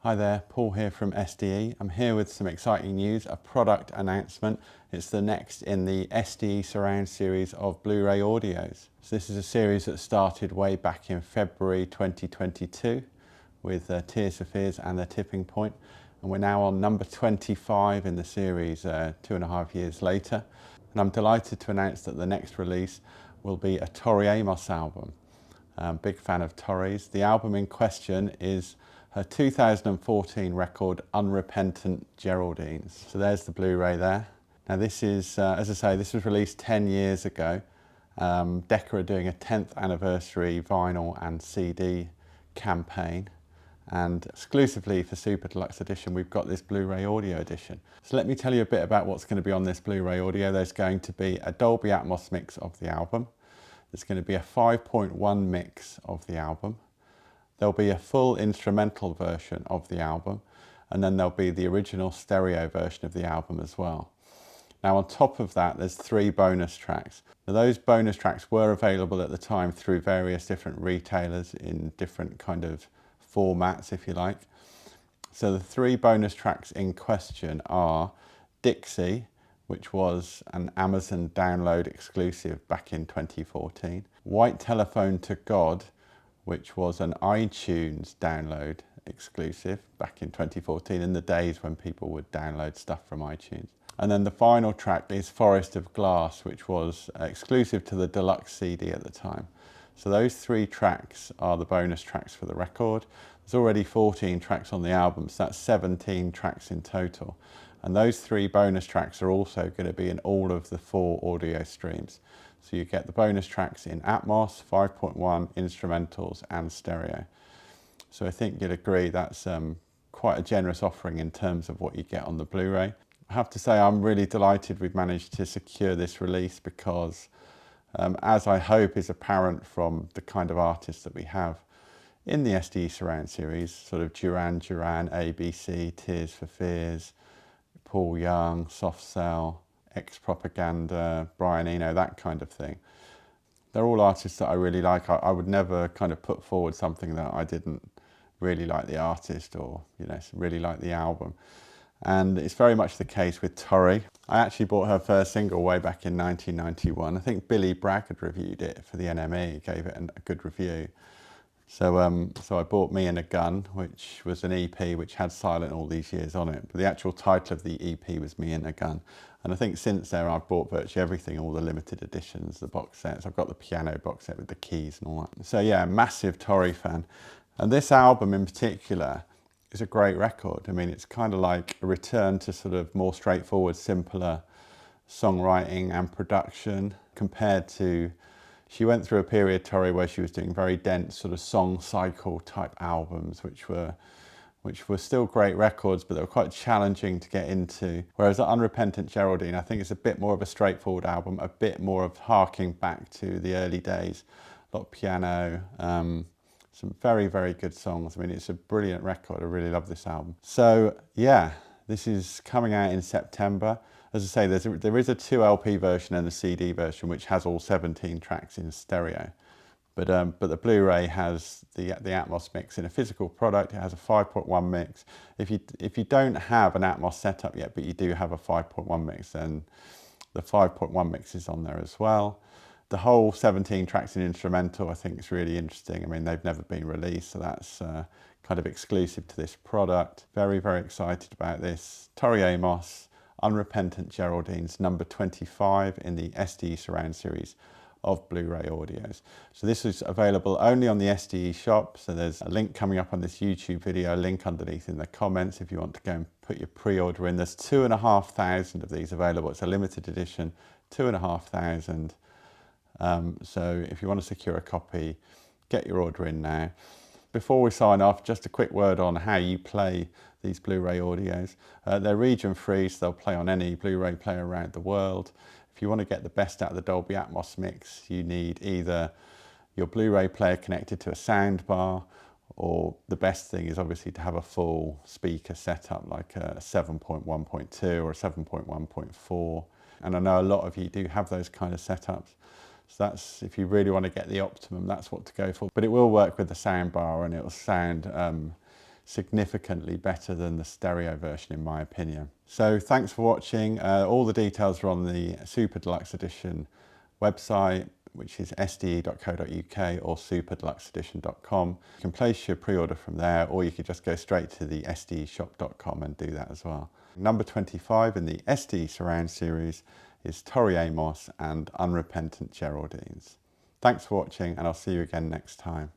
Hi there, Paul here from SDE. I'm here with some exciting news, a product announcement. It's the next in the SDE Surround Series of Blu-ray audios. So this is a series that started way back in February 2022 with Tears for Fears and The Tipping Point. And we're now on number 25 in the series 2.5 years later. And I'm delighted to announce that the next release will be a Tori Amos album. Big fan of Tori's. The album in question is her 2014 record, Unrepentant Geraldines. So there's the Blu-ray there. Now this is, as I say, this was released 10 years ago. Decca are doing a 10th anniversary vinyl and CD campaign. And exclusively for Super Deluxe Edition, we've got this Blu-ray audio edition. So let me tell you a bit about what's going to be on this Blu-ray audio. There's going to be a Dolby Atmos mix of the album. There's going to be a 5.1 mix of the album. There'll be a full instrumental version of the album, and then there'll be the original stereo version of the album as well. Now on top of that, there's 3 bonus tracks. Now those bonus tracks were available at the time through various different retailers in different kind of formats, if you like. So the 3 bonus tracks in question are Dixie, which was an Amazon download exclusive back in 2014. White Telephone to God, which was an iTunes download exclusive back in 2014, in the days when people would download stuff from iTunes. And then the final track is Forest of Glass, which was exclusive to the deluxe CD at the time. So those 3 tracks are the bonus tracks for the record. There's already 14 tracks on the album, so that's 17 tracks in total. And those 3 bonus tracks are also going to be in all of the 4 audio streams. So you get the bonus tracks in Atmos, 5.1, instrumentals and stereo. So I think you'd agree that's quite a generous offering in terms of what you get on the Blu-ray. I have to say I'm really delighted we've managed to secure this release because as I hope is apparent from the kind of artists that we have in the SDE Surround Series, sort of Duran Duran, ABC, Tears for Fears, Paul Young, Soft Cell, Ex-Propaganda, Brian Eno, that kind of thing. They're all artists that I really like. I would never kind of put forward something that I didn't really like the artist or, you know, really like the album. And it's very much the case with Tori. I actually bought her first single way back in 1991. I think Billy Bragg had reviewed it for the NME, gave it a good review. So I bought Me and a Gun, which was an EP which had Silent all these years on it. But the actual title of the EP was Me and a Gun. And I think since then I've bought virtually everything, all the limited editions, the box sets. I've got the piano box set with the keys and all that. So yeah, massive Tori fan. And this album in particular is a great record. I mean, it's kind of like a return to sort of more straightforward, simpler songwriting and production compared to... She went through a period, Tori, where she was doing very dense sort of song cycle type albums, which were still great records, but they were quite challenging to get into. Whereas Unrepentant Geraldine, I think it's a bit more of a straightforward album, a bit more of harking back to the early days. A lot of piano, some very, very good songs. I mean, it's a brilliant record. I really love this album. So yeah, this is coming out in September. As I say, there is a 2 LP version and a CD version which has all 17 tracks in stereo. But the Blu-ray has the Atmos mix in a physical product. It has a 5.1 mix. If you don't have an Atmos setup yet, but you do have a 5.1 mix, then the 5.1 mix is on there as well. The whole 17 tracks in instrumental, I think, is really interesting. I mean, they've never been released, so that's kind of exclusive to this product. Very, very excited about this. Tori Amos, Unrepentant Geraldines, number 25 in the SDE Surround Series of Blu-ray audios. So this is available only on the SDE shop. So there's a link coming up on this YouTube video, a link underneath in the comments if you want to go and put your pre-order in. There's 2,500 of these available. It's a limited edition, 2,500. So if you want to secure a copy, get your order in now. Before we sign off, just a quick word on how you play these Blu-ray audios. They're region free, so they'll play on any Blu-ray player around the world. If you want to get the best out of the Dolby Atmos mix, you need either your Blu-ray player connected to a sound bar, or the best thing is obviously to have a full speaker setup like a 7.1.2 or a 7.1.4. And I know a lot of you do have those kind of setups. So that's, if you really want to get the optimum, that's what to go for. But it will work with the sound bar and it will sound significantly better than the stereo version in my opinion. So thanks for watching. All the details are on the Super Deluxe Edition website, which is sde.co.uk or superdeluxeedition.com. You can place your pre-order from there, or you could just go straight to the sdeshop.com and do that as well. Number 25 in the SDE Surround Series is Tori Amos and Unrepentant Geraldines. Thanks for watching, and I'll see you again next time.